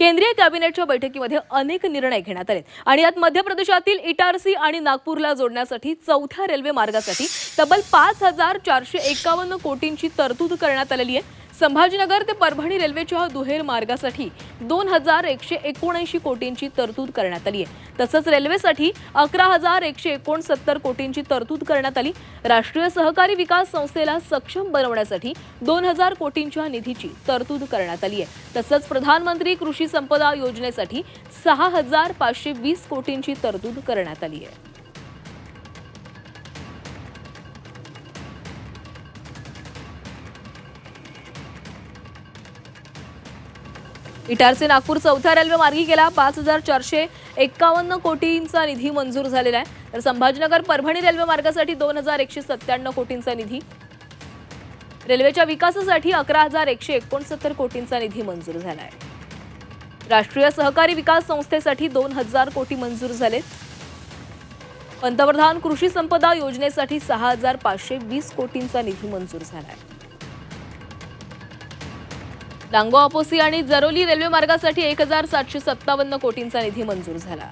केंद्रीय कॅबिनेटच्या बैठकीमध्ये अनेक निर्णय घेण्यात आले आणि यात मध्य प्रदेशातील इटारसी आणि नागपूरला जोडण्यासाठी चौथ्या रेल्वे मार्गासाठी तब्बल 5451 कोटींची तरतूद करण्यात आलेली आहे। संभाजीनगर ते परभणी रेल्वेच्या दुहेर मार्गासाठी 2179 कोटींची तरतूद करण्यात आली आहे। तसंच रेल्वेसाठी 11169 कोटींची तरतूद करण्यात आली। राष्ट्रीय सहकारी विकास संस्थेला सक्षम बनवण्यासाठी 2000 कोटींच्या निधीची तरतूद करण्यात आली आहे। तसंच प्रधानमंत्री कृषी संपदा योजनेसाठी 6520 कोटींची तरतूद करण्यात आली आहे। इटारसी नागपूर चौथ्या रेल्वे मार्गी गेला 5451 कोटींचा निधी मंजूर झालेला आहे। तर संभाजीनगर परभणी रेल्वे मार्गासाठी 2197 कोटींचा निधी, रेल्वेच्या विकासासाठी 11169 कोटींचा निधी मंजूर झाला आहे। राष्ट्रीय सहकारी विकास संस्थेसाठी 2000 कोटी मंजूर झाले। पंतप्रधान कृषी संपदा योजनेसाठी 6520 कोटींचा निधी मंजूर झाला आहे। लांगो अपोसी आणि जरोली रेल्वे मार्गासाठी 1757 कोटींचा निधी मंजूर झाला।